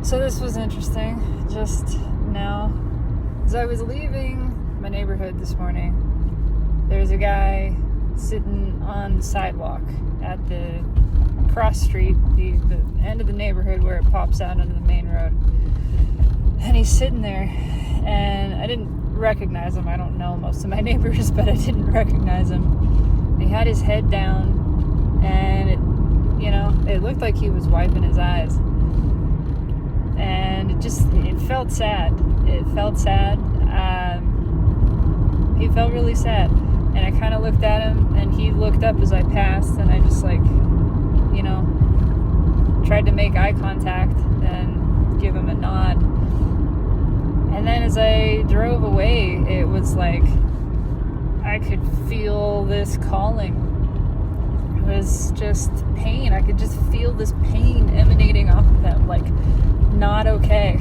So this was interesting. Just now, as I was leaving my neighborhood this morning, there's a guy sitting on the sidewalk at the cross street, the end of the neighborhood where it pops out onto the main road. And he's sitting there, and I didn't recognize him. I don't know most of my neighbors, but I didn't recognize him. He had his head down, and it looked like he was wiping his eyes. And it felt sad. It felt sad. He felt really sad. And I kind of looked at him, and he looked up as I passed, and I just tried to make eye contact and give him a nod. And then as I drove away, it was like I could feel this calling. It was just pain. I could just feel this pain emanating off of him, like, not okay.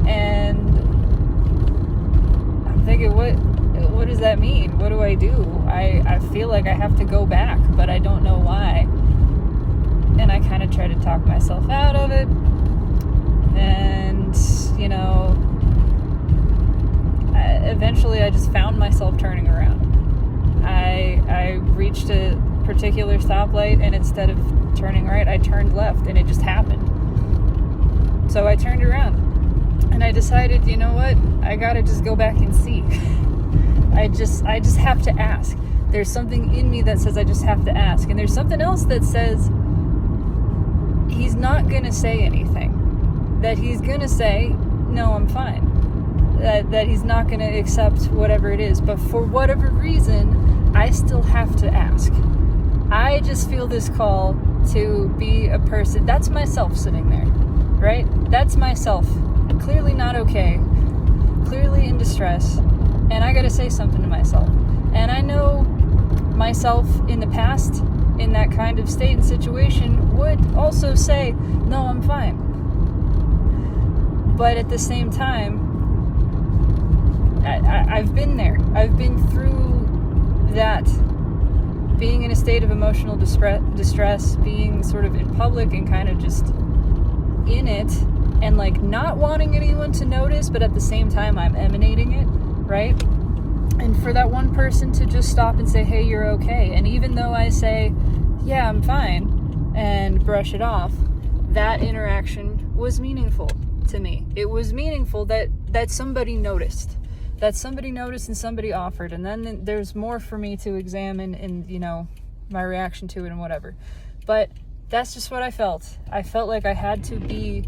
And I'm thinking, what does that mean? What do? I feel like I have to go back, but I don't know why. And I kind of try to talk myself out of it. And, eventually I just found myself turning around. I reached a particular stoplight, and instead of turning right, I turned left, and it just happened. So I turned around, and I decided, you know what? I gotta just go back and see. I just have to ask. There's something in me that says I just have to ask. And there's something else that says he's not gonna say anything. That he's gonna say, no, I'm fine. That he's not gonna accept whatever it is. But for whatever reason, I still have to ask. I just feel this call to be a person. That's myself sitting there, right? That's myself. Clearly not okay. Clearly in distress. And I gotta say something to myself. And I know myself in the past, in that kind of state and situation, would also say, no, I'm fine. But at the same time, I've been there. I've been through that. Being in a state of emotional distress, being sort of in public and kind of just in it, and like not wanting anyone to notice, but at the same time I'm emanating it, right? And for that one person to just stop and say, hey, you're okay. And even though I say, yeah, I'm fine, and brush it off, that interaction was meaningful to me. It was meaningful that somebody noticed. That somebody noticed and somebody offered. And then there's more for me to examine and, my reaction to it and whatever. But that's just what I felt. I felt like I had to be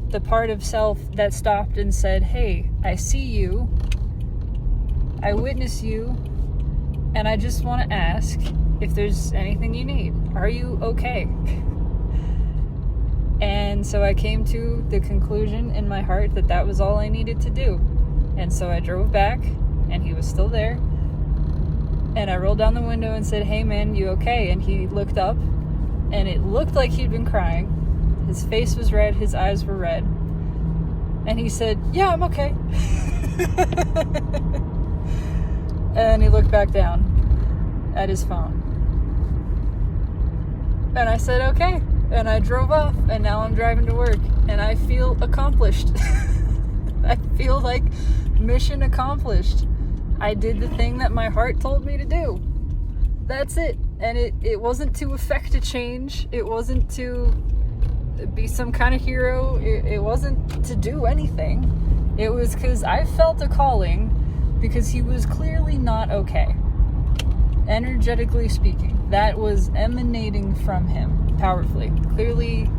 the part of self that stopped and said, hey, I see you. I witness you. And I just want to ask if there's anything you need. Are you okay? And so I came to the conclusion in my heart that was all I needed to do. And so I drove back, and he was still there. And I rolled down the window and said, hey man, you okay? And he looked up, and it looked like he'd been crying. His face was red, his eyes were red. And he said, yeah, I'm okay. And he looked back down at his phone. And I said, okay. And I drove off, and now I'm driving to work, and I feel accomplished. I feel like mission accomplished. I did the thing that my heart told me to do. That's it. And it wasn't to effect a change. It wasn't to be some kind of hero. It wasn't to do anything. It was because I felt a calling, because he was clearly not okay. Energetically speaking, that was emanating from him powerfully. Clearly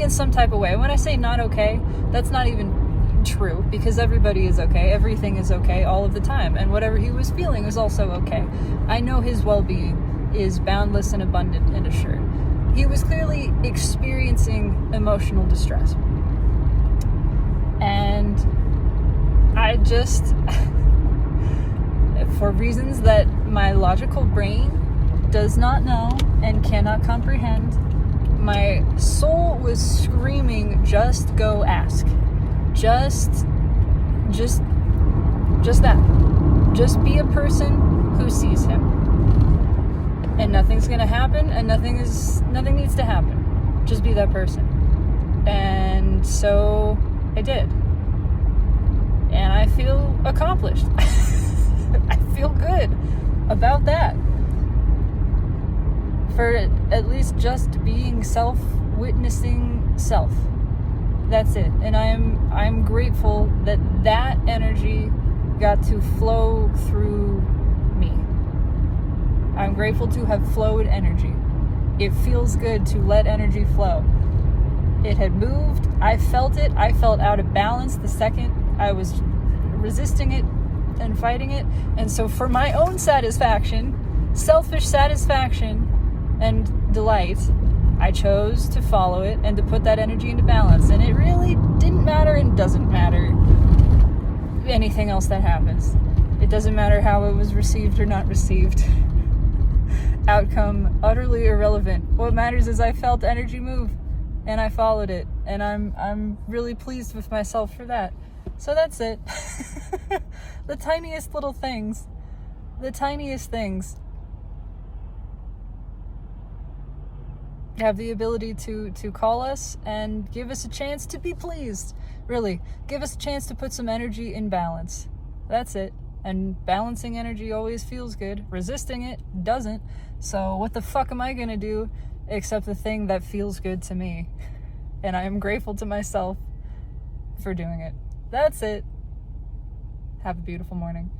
in some type of way. And when I say not okay, that's not even true, because everybody is okay. Everything is okay all of the time. And whatever he was feeling was also okay. I know his well-being is boundless and abundant and assured. He was clearly experiencing emotional distress. And I just, for reasons that my logical brain does not know and cannot comprehend, my soul was screaming, just go ask. Just that. Just be a person who sees him. And nothing's gonna happen, and nothing needs to happen. Just be that person. And so I did. And I feel accomplished. I feel good about that. For at least just being self-witnessing self. That's it. And I'm grateful that that energy got to flow through me. I'm grateful to have flowed energy. It feels good to let energy flow. It had moved. I felt it. I felt out of balance the second I was resisting it and fighting it. And so for my own satisfaction, selfish satisfaction and delight, I chose to follow it and to put that energy into balance. And it really didn't matter and doesn't matter anything else that happens. It doesn't matter how it was received or not received. Outcome utterly irrelevant. What matters is I felt energy move and I followed it, and I'm really pleased with myself for that. So that's it. The tiniest little things. The tiniest things have the ability to call us and give us a chance to be pleased. Really, give us a chance to put some energy in balance. That's it. And balancing energy always feels good. Resisting it doesn't. So what the fuck am I gonna do except the thing that feels good to me? And I am grateful to myself for doing it. That's it. Have a beautiful morning.